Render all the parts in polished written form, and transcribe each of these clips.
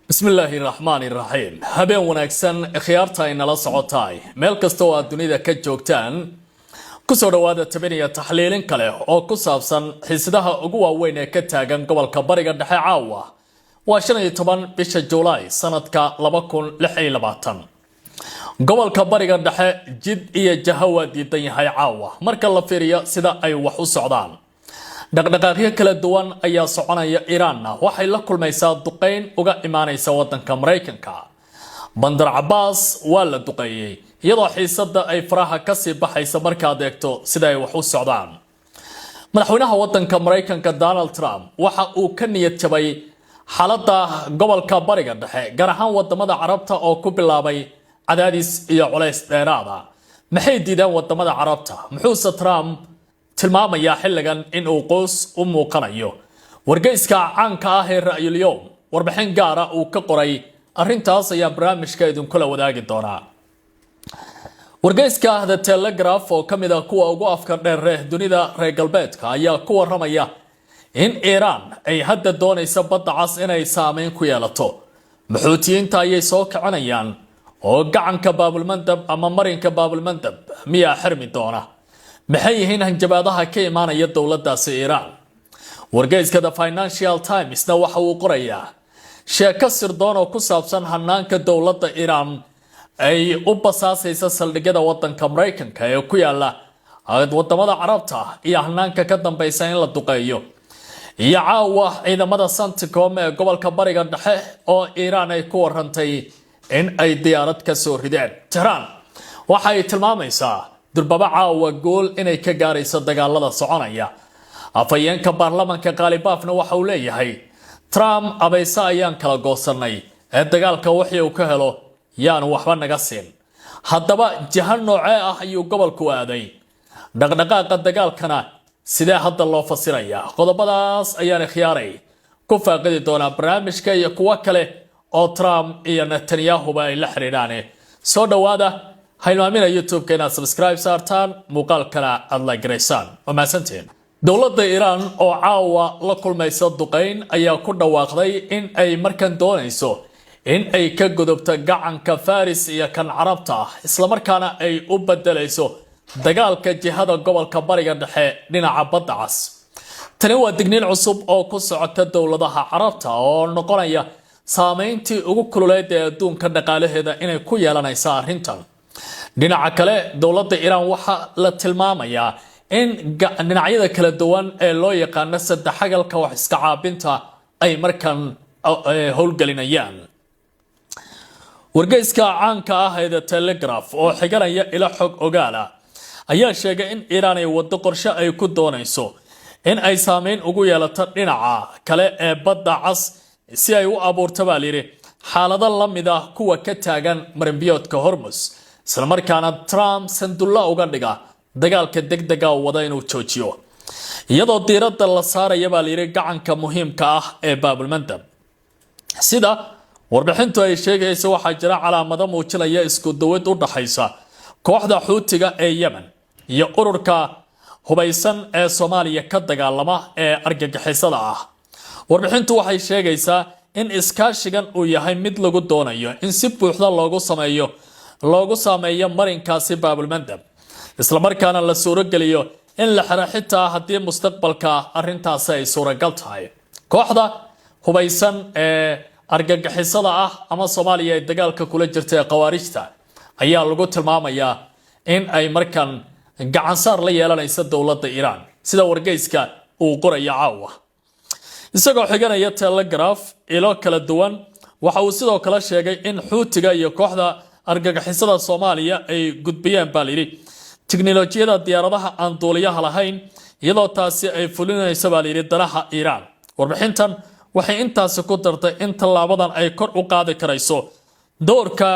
بسم الله الرحمن الرحيم هبين وناكسن خيارتا إن لا سعوتاي ميل كستو الدنيا كجوجتان كسر وهذا تبنية تحليل كله أو كسابسن حسدها أقوى وين كتاجن قبل كبرجة دحى عاوة وعشان طبعا بيش جولاي سنة كلبكون لحي لبعتن قبل كبرجة دحى جد إيه جهوة دي هاي عاوة مركل الله فيريا سدا أي وحو السعودان dhaqdhaqaaqyo kala duwan ayaa soconaya Iran waxay la kulmaysaa duqeyn uga imaanaysa wadanka Mareykanka Bandar Abbas waa la duqeeyay iyadoo xiisada ay faraha ka sii baxaysa markaad eegto sida ay wax u socdaan madaxweynaha wadanka Mareykanka Donald Trump waxa uu ka niyad jabay xaaladda gobolka bariga dhexe gaar ahaan wadamada Carabta oo ku bilaabay cadaadis iyo culays dheeraad ah maxay diidaan wadamada Carabta muxuu Trump tilmaamaya xilligan in uu qoys u muuqanayo wargeyska caanka ah ee Ra'yul Yawm warbixin gaar ah uu ka qoray arintaas ayaa barnaamijka idin kula wadaagi doona wargeyska The Telegraph oo kamid ah kuwa ugu afka dheer dunida reer galbeedka ayaa ku waramaya in Iran ay hadda doonayso badda cas inay saameyn ku yeelato maxuutiyiinta ayay soo kicinayaan oo gacanka Baabul Mandab ama marinka Baabul Mandab miyaa xirmi doona maxay yihiin hanjabaadaha ka imaanaya dawladdaasi Iran wargeyska The Financial Times na waxa uu qorayaa sheeko sirdoon oo ku saabsan hanaanka dawladda Iran ay u basaasaysa saldhigyada wadanka Mareykanka ee ku yaala wadamada Carabta iyo hanaanka ka dambaysa in la duqeeyo iyo caawa ciidamada Centcom ee gobolka bariga dhexe oo Iran ay ku warantay in ay diyaarad ka soo rideen Tehran waxa ay tilmaamaysaa durbaba caawa gool inay ka gaarayso dagaalada soconaya afayeenka baarlamaanka Qaalibaafna waxa uu leeyahay Trump abaysa ayaan kala goosanay ee dagaalka wixii uu ka helo yaan waxba naga siin haddaba jahan noocee ah ayuu gobolku aaday dhaqdhaqaaqa dagaalkana sidee hadda loo fasirayaa qodobadaas ayaan khiyaaray ku faaqidi doonaa barnaamijka iyo kuwa kale oo Trump iyo Netanyahu ay la xiriiraan soo dhawaada haymaamina YouTube kana subscribe saartaan muuqaalkana aad like gareysaan ma santeen dawladda Iran oo caawa la kulmaysa duqeyn ayaa ku dhawaaqday in ay markan doonayso in ay ka gudubto gacanka Faris iyo kan Carabta isla markaana ay u bedelayso dagaalka jihada gobolka bariga dhexe dhinaca badda cas tani waa digniin cusub oo ku socota dawladaha Carabta oo noqonaya saameyntii ugu kululeed ee adduunka dhaqaalaheeda inay ku yeelanayso arrintan dhinaca kale dawladda Iran waxa la tilmaamayaa in dhinacyada kala duwan ee loo yaqaan saddexagalka wax iska caabinta ay markan howlgelinayaan wargeyska caanka ah ee The Telegraph oo xiganaya ila xog ogaala ayaa sheegay in Iran ay wado qorshe ay ku doonayso in ay saameyn ugu yeelato dhinaca kale ee badda cas si ay u abuurto baaliri xaalado la mid ah kuwa ka taagan marinbiyoodka Hormuz isla markaana Trump sandulla uga dhiga dagaalka degdega wada inuu joojiyo iyadoo diiradda la saarayo baaliri gacanka muhiimka ah ee Baabul Mandab sida warbixintu ay sheegayso waxa jira calaamado muujinaya isku dawad u dhaxaysa kooxda Xuutiga ee Yemen iyo ururka hubaysan ee Soomaaliya ka dagaalama ee argagixisada ah warbixintu waxay sheegaysaa in iskaashigan uu yahay mid lagu doonayo in si buuxda loogu saameeyo marinkaasi Baabul Mandab isla markaana la suuro geliyo in la xiro xitaa haddii mustaqbalka arrintaas ay suuragal tahay kooxda hubaysan ee argagixisada ah ama Soomaaliya ay dagaalka kula jirtay qawaarijta ayaa lagu tilmaamayaa in ay markan gacan saar la yeelanayso dawladda Iran sida wargeyska uu qorayo caawa isagoo xiganaya Telegraph ilo kala duwan waxa uu sidoo kale sheegay in Xuutiga iyo kooxda argagixisada Soomaaliya ay gudbiyeen baaliri tiknoolajiyada diyaaradaha aan duuliyaha lahayn iyadoo taasi ay fulinayso baaliri danaha Iran warbixintan waxay intaas ku dartay in talaabadan ay kor u qaadi karayso doorka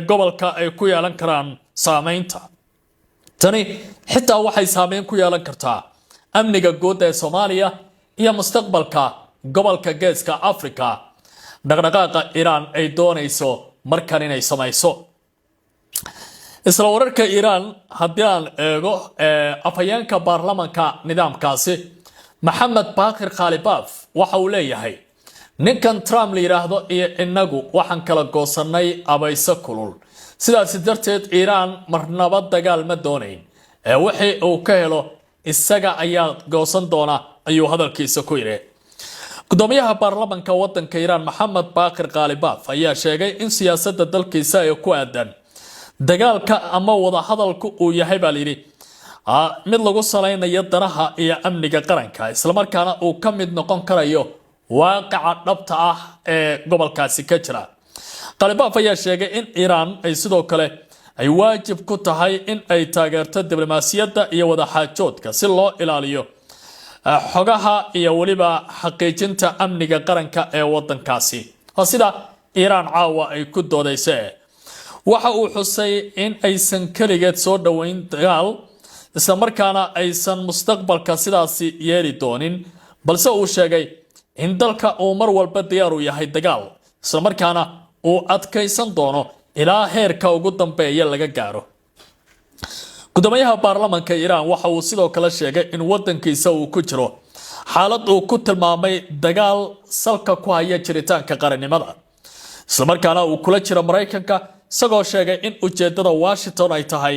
gobolka ay ku yeelan karaan saameynta tani xitaa waxay saameyn ku yeelan kartaa amniga guud ee Soomaaliya iyo mustaqbalka gobolka Geeska Afrika dhaqdhaqaaqa Iran ay doonayso markan inay samayso isla wararka Iran haddii aan eego afayeenka baarlamaanka nidaamkaasi Mohammed Baqir Qaalibaaf waxa uu leeyahay ninkan Trump la yiraahdo iyo inagu waxaan kala goosanay abayso kulul sidaas darteed Iran marnaba dagaal ma doonayn ee wixii uu ka helo isaga ayaa goosan doona ayuu hadalkiisa ku yiri gudoomiyaha baarlamaanka wadanka Iran Mohammad Baqir Ghalibaf ayaa sheegay in siyaasadda dalkiisa ay ku aadan dagaalka ama wada hadalku uu yahay baliri mid lagu saleynayo danaha iyo amniga qaranka isla markaana uu ka mid noqon karayo waaqica dhabta ah ee gobolkaasi ka jira Ghalibaf ayaa sheegay in Iran ay sidoo kale ay waajib ku tahay in ay taageerto diblomaasiyadda iyo wada xaajoodka si loo ilaaliyo xogaha iyo waliba xaqiijinta amniga qaranka ee wadankaasi sida Iran caawa ay ku doodaysay waxa uu xusay in aysan kaligeed soo dhaweyn dagaal isla markaana aysan mustaqbalka sidaasi yeeli doonin balse uu sheegay in dalka uu mar walba diyaar u yahay dagaal isla markaana uu adkaysan doono ilaa heerka ugu dambeeya laga gaaro gudoomiyaha baarlamaanka Iran waxa uu sidoo kale sheegay in wadankiisa uu ku jiro xaalad uu ku tilmaamay dagaal salka ku haya jiritaanka qarannimada isla markaana uu kula jiro Mareykanka isagoo sheegay in ujeedada Washington ay tahay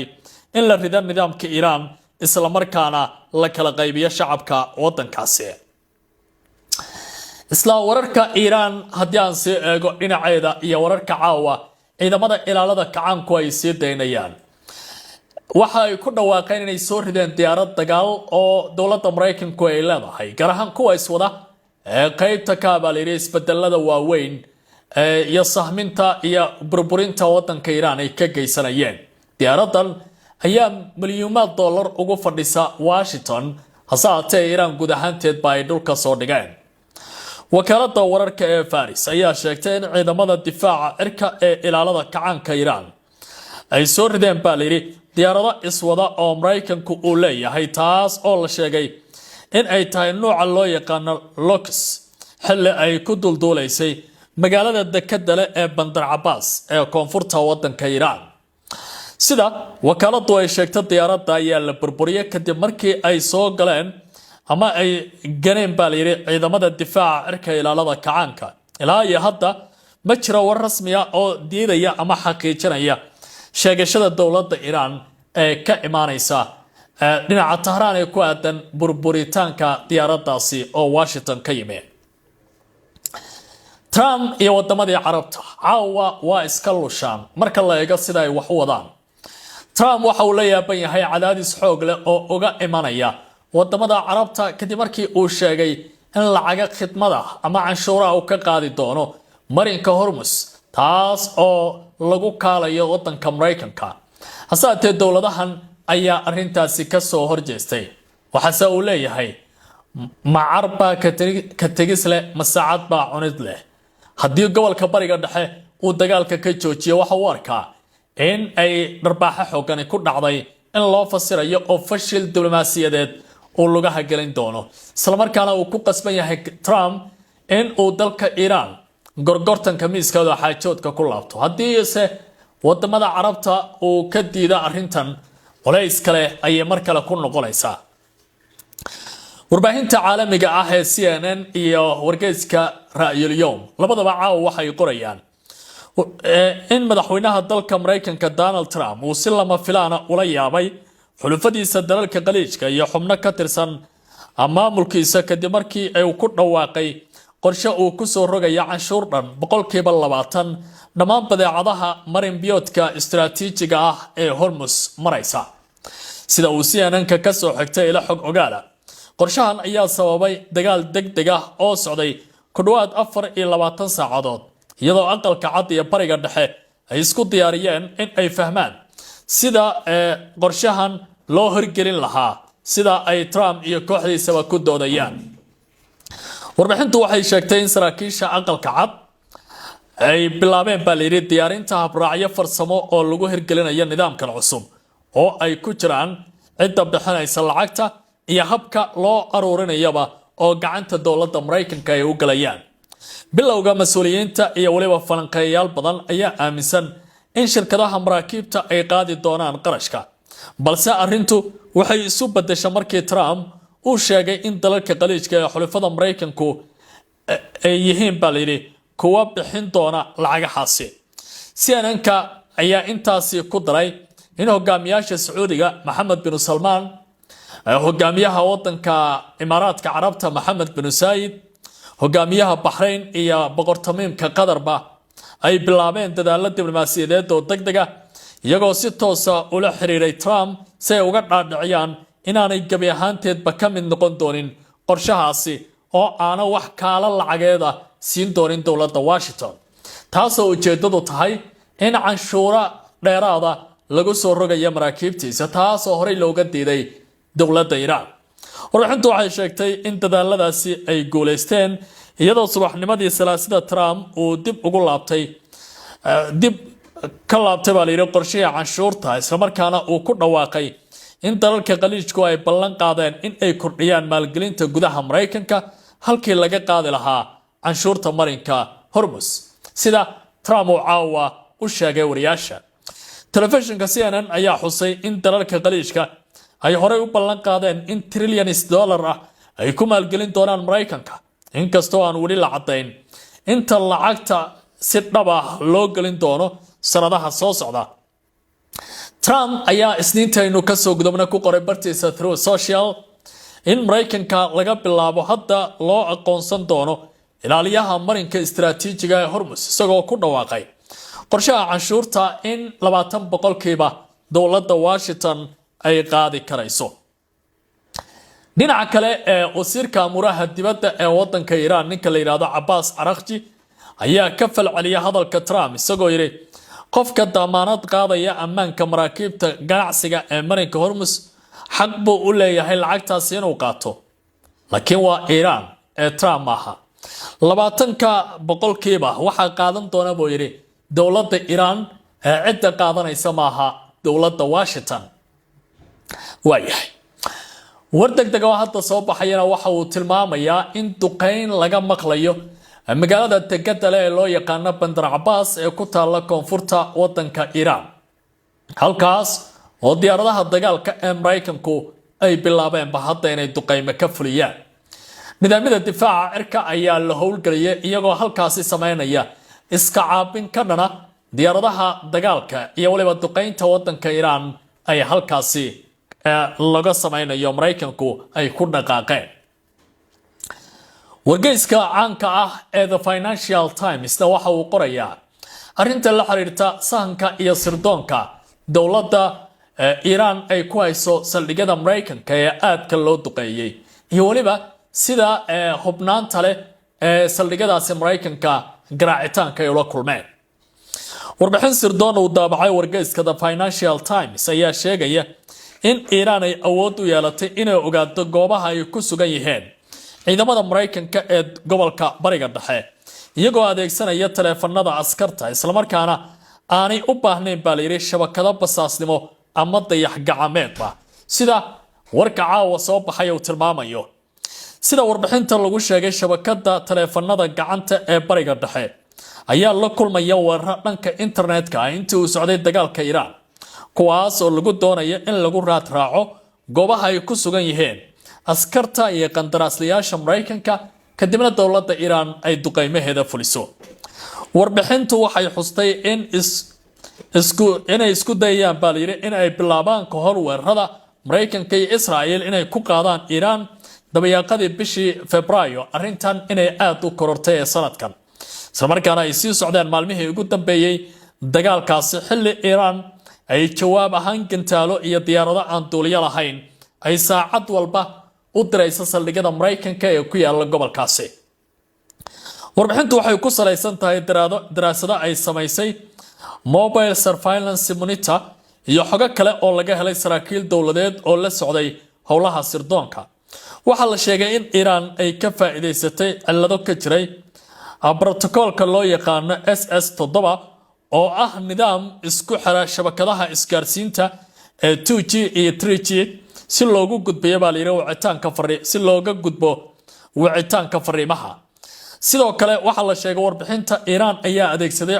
in la rido nidaamka Iran isla markaana la kala qaybiyo shacabka wadankaasi isla wararka Iran haddii aan sii eego dhinaceeda iyo wararka caawa ciidamada ilaalada kacaanku ay sii daynayaan waxa ay ku dhawaaqeen inay soo rideen diyaarad dagaal oo dawladda Mareykanku ay leedahay gaar ahaan kuwa iswada qaybta ka baaliri isbedelada waaweyn iyo sahminta iyo burburinta wadanka Iran ay ka geysanayeen diyaaradan ayaa milyuumaad dollar ugu fadhisa Washington hasaatee Iran guud ahaanteed baa ay dhulka soo dhigeen wakaalada wararka ee Faris ayaa sheegtay in ciidamada difaaca cirka ee ilaalada kacaanka Iran ay soo rideen baaliri diyaarado iswada oo Mareykanku uu leeyahay taas oo la sheegay in ay tahay nooca loo yaqaan Locus xilli ay ku dulduulaysay magaalada dekedda leh ee Bandar Abbas ee koonfurta wadanka Iran sida wakaaladu ay sheegtay diyaaradda ayaa la burburiyay kadib markii ay soo galeen ama ay ganeen baaliri ciidamada difaaca cirka ilaalada kacaanka ilaa iyo hadda ma jiro war rasmi ah oo diidaya ama xaqiijinaya sheegashada dawladda Iran ee ka imaanaysa dhinaca Tehran ee ku aadan burburitaanka diyaaradaasi oo Washington ka yimid Trump iyo wadamadii Carabta caawa waa iska lushaan marka la eego sida ay wax u wadaan Trump waxa uu la yaaban yahay cadaadis xoog leh oo uga imanaya wadamada Carabta kadib markii uu sheegay in lacaga khidmada ama canshuuraha uu ka qaadi doono marinka Hormuz taas oo lagu kaalayo wadanka Mareykanka hasaatee dawladahan ayaa arintaasi ka soo horjeestay waxa uu leeyahay macarba ka tagis leh masaacad baa cunid leh haddii gobolka bariga dhexe uu dagaalka ka joojiyo waxa uu arkaa in ay dharbaaxa xoogani ku dhacday in loo fasirayo oo fashil diblomaasiyadeed uu lugaha gelin doono isla markaana uu ku qasban yahay Trump in uu dalka Iran gorgortanka miiskooda xaajoodka ku laabto haddii ise wadamada Carabta uu ka diida arintan culays kale ay mar kale ku noqonaysaa warbaahinta caalamiga ah ee CNN iyo wargeyska Ra'yul Yawm labadaba caawa waxay qorayaan in madaxweynaha dalka Mareykanka Donald Trump uu si lama filaana ula yaabay xulufadiisa dalalka qaliijka iyo xubno ka tirsan maamulkiisa kadib markii ay ku dhawaaqay qorshe uu ku soo rogaya canshuur dhan 20% dhammaan badeecadaha marin biyoodka istiraatiijiga ah ee Hormuz maraysa sida uu CNN ka soo xigtay ila xog ogaala qorshahan ayaa sababay dagaal degdeg ah oo socday ku dhawaad 24 saacadood iyadoo aqalka cad iyo bariga dhexe ay isku diyaariyeen in ay fahmaan sida qorshahan loo hirgelin lahaa sida ay Trump iyo kooxdiisa ku doodayaan warbixintu waxay sheegtay in saraakiisha aqalka cad ay bilaabeen baaliri diyaarinta habraacyo farsamo oo lagu hirgelinayo nidaamkan cusub oo ay ku jiraan cidda bixinaysa lacagta iyo habka loo aruurinayaba oo gacanta dawladda Mareykanka ay u galayaan bilowga mas'uuliyiinta iyo waliba falanqeeyaal badan ayaa aaminsan in shirkadaha maraakiibta ay qaadi doonaan qarashka balse arintu waxay isu bedeshay markii Trump uu sheegay in dalalka qaliijka ee xulafada Mareykanku ay yihiin baa layidhi kuwa bixin doona lacagahaasi. CNN-ka ayaa intaasi ku daray in hogaamiyaasha Sacuudiga Maxamed bin Salmaan, hogaamiyaha wadanka Imaaraadka Carabta Maxamed bin Saayid, hogaamiyaha Bahrain iyo boqor Tamiimka Qatarba ay bilaabeen dadaalo diblomaasiyadeed oo degdeg ah iyagoo si toos ah ula xiriiray Trump si ay uga dhaadhiciyaan inaanay gabi ahaanteedba ka mid noqon doonin qorshahaasi oo aana wax kaala lacageeda siin doonin dowladda Washington, taasoo ujeedadu tahay in canshuura dheeraada lagu soo rogayo maraakiibtiisa, taasoo horey looga diiday dowladda Iiraan. Warbixintu waxay sheegtay in dadaaladaasi ay guuleysteen iyadoo subaxnimadii Salaasada Trump uu dib ka laabtay baa layidhi qorshihii canshuurta, islamarkaana uu ku dhawaaqay in dalalka khaliijku ay ballan qaadeen in ay kordhiyaan maalgelinta gudaha Mareykanka halkii laga qaadi lahaa canshuurta marinka Hormuz, sida Trump uu caawa u sheegay wariyaasha. Telefishinka CNN ayaa xusay in dalalka khaliijka ay horey u ballan qaadeen in trillions dollar ah ay ku maalgelin doonaan Mareykanka, inkastoo aan weli la caddayn inta lacagta si dhab ah loo gelin doono sanadaha soo socda. Trump ayaa isniintaynu ka soo gudubna ku qoray bartiisa Truth Social in Mareykanka laga bilaabo hadda loo aqoonsan doono ilaaliyaha marinka istiraatiijiga ee Hormuz, isagoo ku dhawaaqay qorshaha canshuurta in 20% dowladda Washington ay qaadi karayso. dhinaca kale wasiirka amuraha dibadda ee wadanka Iran ninka la yiraahdo Abbas Araghchi ayaa ka falceliyay hadalka Trump, isagoo yiri qofka damaanad qaadaya ammaanka maraakiibta ganacsiga ee marinka Hormuz xaq buu u leeyahay lacagtaas inuu qaato, laakiin waa Iran ee Trump maaha. 20% waxaa qaadan doona buu yiri dowladda Iran ee cidda qaadanaysa maaha dowladda Washington. waayahay war degdeg oo hadda soo baxayana waxa uu tilmaamayaa in duqeyn laga maqlayo magaalada dekedda leh ee loo yaqaano Bandar Abbas ee ku taala koonfurta wadanka Iran, halkaas oo diyaaradaha dagaalka ee Mareykanku ay bilaabeen hadda inay duqeymo ka fuliyaan. nidaamyada difaaca cirka ayaa la howlgeliyay iyagoo halkaasi sameynaya iska caabin ka dhana diyaaradaha dagaalka iyo waliba duqeynta wadanka Iran ay halkaasi laga sameynayo Mareykanku ay ku dhaqaaqeen. wargeyska caanka ah ee The Financial Times waxa uu qorayaa arrinta la xiriirta sahanka iyo sirdoonka dowladda Iran ay ku hayso saldhigyada Mareykanka ee aadka loo duqeeyay iyo waliba sida hubnaanta leh ee saldhigyadaasi Mareykanka garaacitaanka ay ula kulmeen. warbixin sirdoon uu daabacay wargeyska The Financial Times ayaa sheegaya in Iran ay awood u yeelatay inay ogaato goobaha ay ku sugan yihiin ciidamada Mareykanka ee gobolka Bariga Dhexe iyagoo adeegsanaya taleefanada askarta, islamarkaana aanay u baahnayn baa layidhi shabakado basaasnimo ama dayax gacmeedba, sida warka caawa soo baxay uu tilmaamayo. sida warbixinta lagu sheegay, shabakada taleefanada gacanta ee Bariga Dhexe ayaa la kulmaya weerar dhanka internetka intii uu socday dagaalka Iran, kuwaas oo lagu doonayo in lagu raad raaco goobaha ay ku sugan yihiin askarta iyo qandaraaslayaasha Mareykanka kadibna dowladda Iran ay duqeymaheeda fuliso. warbixintu waxay xustay in inay isku dayayaan baa layidhi in ay bilaabaan ka hor weerarada Mareykanka iyo Israel inay ku qaadaan Iran dabayaaqadii bishii Febraayo, arrintan inay aad u korortay ee sanadkan, islamarkaana ay sii socdeen maalmihii ugu dambeeyay dagaalkaasi xilli Iran ay jawaab ahaan gantaalo iyo diyaarado aan duuliyo lahayn ay saacad walba u diraysa saldhigyada Mareykanka ee ku yaala gobolkaasi. warbixintu waxay ku salaysan tahay daraasado ay samaysay Mobile Surveillance Monitor iyo xogo kale oo laga helay saraakiil dowladeed oo la socday howlaha sirdoonka. waxaa la sheegay in Iran ay ka faa'iideysatay cillado ka jiray brotokoolka loo yaqaano SS7 oo ah nidaam isku xira shabakadaha isgaarsiinta ee 2G iyo 3G si loogu gudbiyo baa layidhi wicitaanka fariimaha. sidoo kale waxaa la sheegay warbixinta Iran ayaa adeegsaday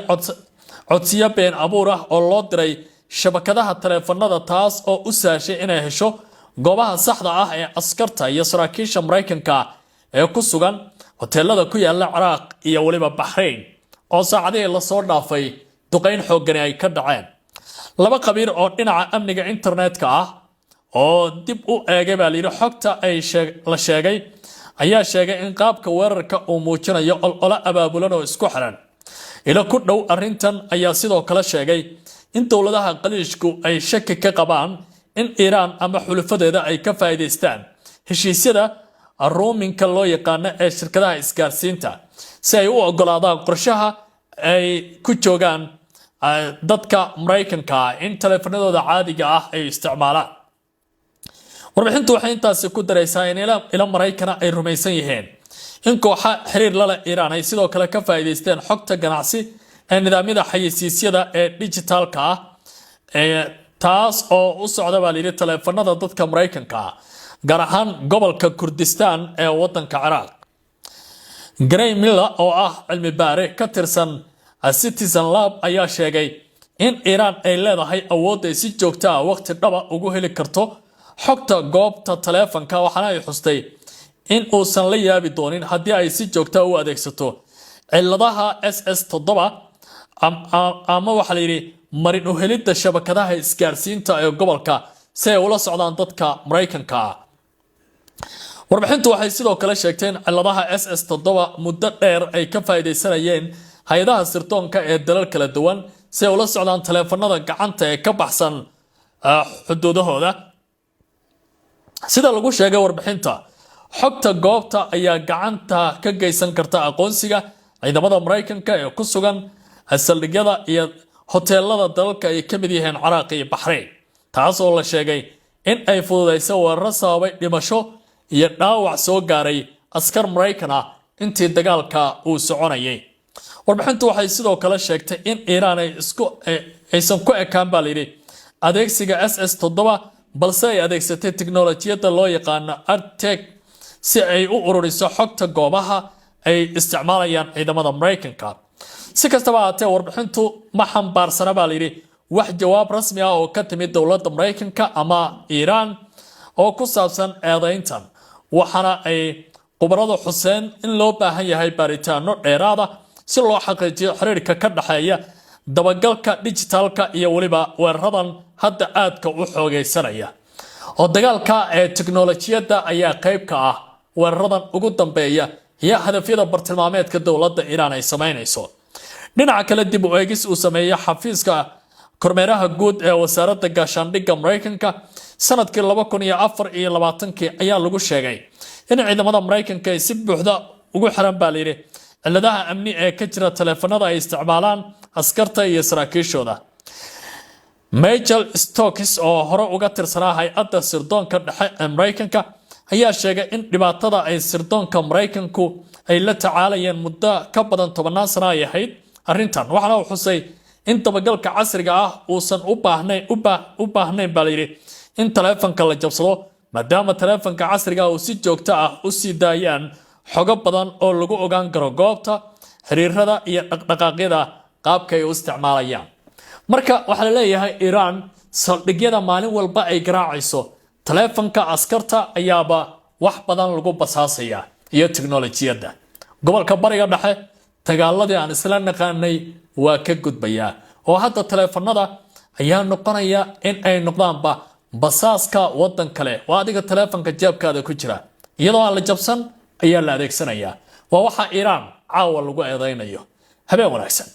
codsiyo been abuur ah oo loo diray shabakadaha taleefanada, taas oo u sahashay inay hesho goobaha saxda ah ee askarta iyo saraakiisha Mareykanka ee ku sugan hoteelada ku yaala Ciraaq iyo waliba Bahrain oo saacadihii la soo dhaafay duqeyn xooggan ay ka dhaceen laba qabiir oo dhinaca amniga internetka ah oo dib u eegay baa liiri xogta ay la sheegay ayaa sheegay in qaabka weerarka uu muujinayo ola abaabulan oo isku xiran ila ku dhow arintan ayaa sidoo kale sheegay in dawladaha qaliishku ay shaki ka qabaan in Iran ama xulufadeeda ay ka faa'iideystaan heshiisyada roaming-ka loo yaqaan ee shirkadaha isgaarsiinta si ay u ogolaadaan qorshaha ay ku joogaan dadka Mareykanka in taleefanadooda caadiga ah ay isticmaalaan warbixintu waxay intaas ku daraysaa in ila Mareykan ay rumaysan yihiin in kooxa xiriir la leh Iran ay sidoo kale ka faa'iideysteen xogta ganacsi ee nidaamyada xayeysiisyada ee digitalka ah taas oo u socda baa liiri taleefanada dadka Mareykanka gaar ahaan gobolka Kurdistan ee wadanka Ciraaq Gray Miller oo ah cilmi baare ka tirsan Citizen Lab ayaa sheegay in Iran ay leedahay awood ay si joogto ah waqti dhaba ugu heli karto xogta goobta taleefanka waxaana ay xustay in uusan la yaabi doonin haddii ay si joogto ah u adeegsato ciladaha SS7 ama waxa la yiri marin u helidda shabakadaha isgaarsiinta ee gobolka si ay ula socdaan dadka Mareykanka warbixintu waxay sidoo kale sheegtay in ciladaha SS7 muddo dheer ay ka faa'iideysanayeen hay'adaha sirdoonka ee dalal kala duwan si ay ula socdaan taleefanada gacanta ee ka baxsan xuduudahooda sida lagu sheegay warbixinta xogta goobta ayaa gacanta ka geysan karta aqoonsiga ciidamada Mareykanka ee ku sugan saldhigyada iyo hoteelada dalalka ay ka mid yihiin Ciraaq iyo Bahrain taas oo la sheegay in ay fududeyso weerar sababay dhimasho iyo dhaawac soo gaaray askar Mareykan ah intii dagaalka uu soconayay warbixintu waxay sidoo kale sheegtay in Iran aysan ku ekaan baa liiri adeegsiga SS7 balse ay adeegsatay tiknoolajiyada loo yaqaan ARTEC si ay u ururiso xogta goobaha ay isticmaalayaan ciidamada Mareykanka si kastaba ahaatee warbixintu ma xambaarsana baa liiri wax jawaab rasmi ah oo ka timid dawladda Mareykanka ama Iran oo ku saabsan eedayntan waxaana ay qubaradu xuseen in loo baahan yahay baaritaano dheeraad ah si loo xaqiijiyo xiriirka ka dhaxeeya dabagalka digitalka iyo waliba weeraradan hadda aadka u xoogeysanaya oo dagaalka ee tiknoolajiyada ayaa qayb ka ah weeraradan ugu dambeeya iyo hadafyada bartilmaameedka dawladda Iran ay sameynayso dhinaca kale dib u eegis uu sameeyay xafiiska kormeeraha guud ee wasaaradda gaashaandhigga Mareykanka sanadkii 2024 ayaa lagu sheegay in ciidamada Mareykanka ay si buuxda ugu xiran baa liiri ciladaha amni ee ka jira taleefanada ay isticmaalaan askarta iyo saraakiishooda Michael Stokes oo hore uga tirsanaa hay'adda sirdoonka dhexe ee Mareykanka ayaa sheegay in dhibaatada ay sirdoonka Mareykanku ay la tacaalayeen muddo ka badan 10 sano ay ahayd arrintan waxaana uu xusay in dabagalka casriga ah uusan u baahnayn baa liiri in taleefanka la jabsado maadaama taleefanka casriga uu si joogto ah u sii daayaan xogo badan oo lagu ogaan karo goobta xiriirada iyo dhaqdhaqaaqyada qaabka ay u isticmaalayaan marka waxa la leeyahay Iran saldhigyada maalin walba ay garaacayso taleefanka askarta ayaaba wax badan lagu basaasaya iyo tiknoolajiyada gobolka bariga dhexe dagaaladii aan isla naqaanay waa ka gudbaya oo hadda taleefanada ayaa noqonaya in ay noqdaanba basaaska wadan kale waa adiga taleefanka jeebkaada ku jira iyadoo aan la jabsan ayaa la adeegsanaya waa waxa Iran caawa lagu eedeynayo habeen wanaagsan